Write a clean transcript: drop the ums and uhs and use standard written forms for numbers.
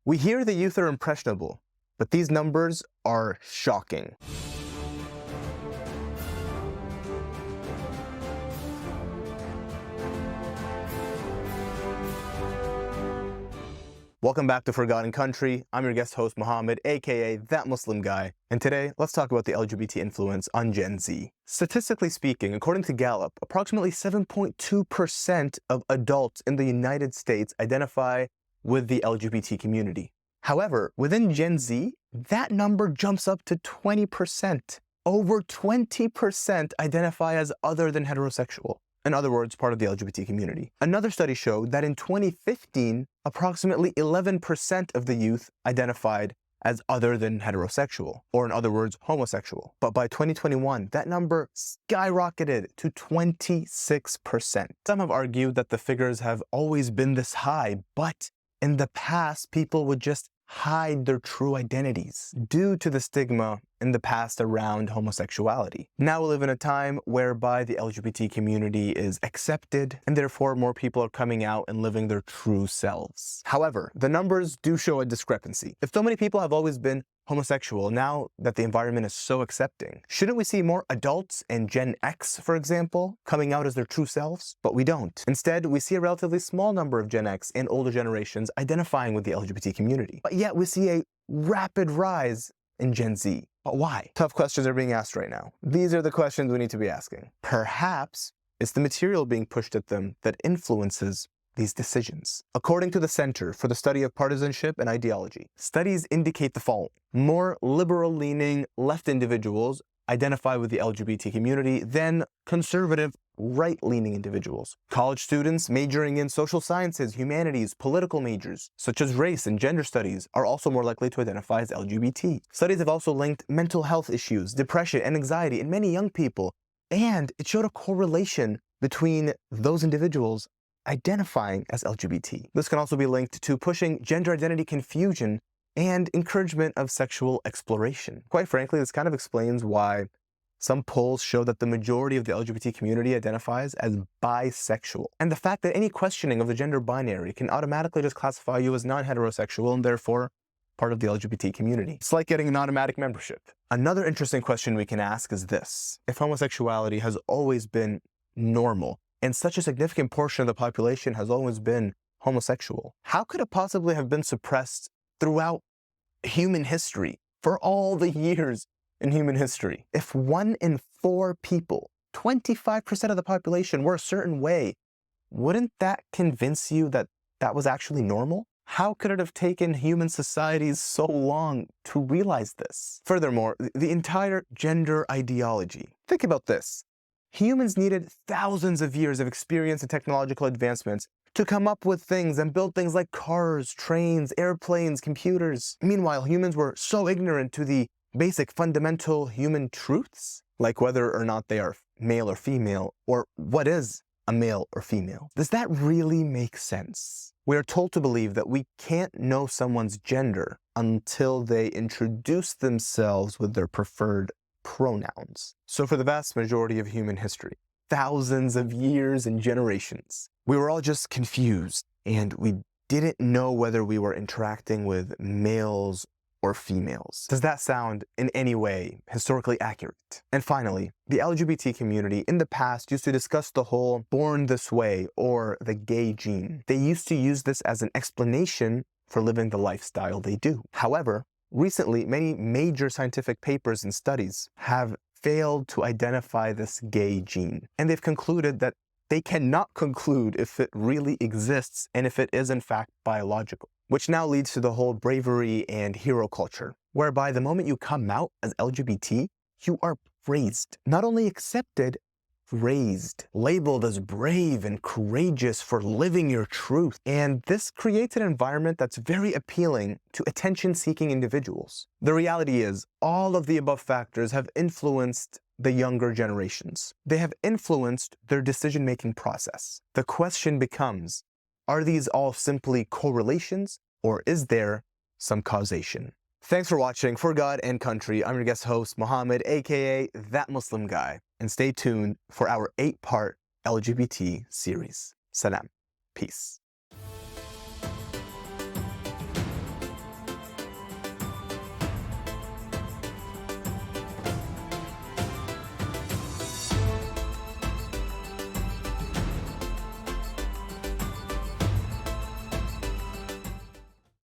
We hear the youth are impressionable, but these numbers are shocking. Welcome back to Forgotten Country. I'm your guest host, Mohammed, aka That Muslim Guy. And today, let's talk about the LGBT influence on Gen Z. Statistically speaking, according to Gallup, approximately 7.2% of adults in the United States identify with the LGBT community. However, within Gen Z, that number jumps up to 20%. Over 20% identify as other than heterosexual. In other words, part of the LGBT community. Another study showed that in 2015, approximately 11% of the youth identified as other than heterosexual, or in other words, homosexual. But by 2021, that number skyrocketed to 26%. Some have argued that the figures have always been this high, but in the past, people would just hide their true identities due to the stigma in the past around homosexuality. Now we live in a time whereby the LGBT community is accepted, and therefore more people are coming out and living their true selves. However, the numbers do show a discrepancy. If so many people have always been homosexual, now that the environment is so accepting, shouldn't we see more adults and Gen X, for example, coming out as their true selves? But we don't. Instead, we see a relatively small number of Gen X and older generations identifying with the LGBT community. But yet we see a rapid rise in Gen Z. But why? Tough questions are being asked right now. These are the questions we need to be asking. Perhaps it's the material being pushed at them that influences these decisions. According to the Center for the Study of Partisanship and Ideology, studies indicate the following. More liberal-leaning left individuals identify with the LGBT community than conservative right-leaning individuals. College students majoring in social sciences, humanities, political majors, such as race and gender studies, are also more likely to identify as LGBT. Studies have also linked mental health issues, depression, and anxiety in many young people, and it showed a correlation between those individuals identifying as LGBT. This can also be linked to pushing gender identity confusion and encouragement of sexual exploration. Quite frankly, this kind of explains why some polls show that the majority of the LGBT community identifies as bisexual. And the fact that any questioning of the gender binary can automatically just classify you as non-heterosexual and therefore part of the LGBT community. It's like getting an automatic membership. Another interesting question we can ask is this: if homosexuality has always been normal, and such a significant portion of the population has always been homosexual, how could it possibly have been suppressed throughout human history, for all the years in human history? If 1 in 4 people, 25% of the population, were a certain way, wouldn't that convince you that that was actually normal? How could it have taken human societies so long to realize this? Furthermore, the entire gender ideology. Think about this. Humans needed thousands of years of experience and technological advancements to come up with things and build things like cars, trains, airplanes, computers. Meanwhile, humans were so ignorant to the basic fundamental human truths, like whether or not they are male or female, or what is a male or female. Does that really make sense? We are told to believe that we can't know someone's gender until they introduce themselves with their preferred pronouns. So for the vast majority of human history, thousands of years and generations, we were all just confused, and we didn't know whether we were interacting with males or females. Does that sound in any way historically accurate? And finally, the LGBT community in the past used to discuss the whole born this way or the gay gene. They used to use this as an explanation for living the lifestyle they do. However, recently, many major scientific papers and studies have failed to identify this gay gene, and they've concluded that they cannot conclude if it really exists and if it is in fact biological, which now leads to the whole bravery and hero culture, whereby the moment you come out as LGBT, you are praised, not only accepted, praised, labeled as brave and courageous for living your truth. And this creates an environment that's very appealing to attention-seeking individuals. The reality is, all of the above factors have influenced the younger generations. They have influenced their decision-making process. The question becomes, are these all simply correlations, or is there some causation? Thanks for watching For God and Country. I'm your guest host, Mohammed, aka That Muslim Guy. And stay tuned for our 8-part LGBT series. Salam. Peace.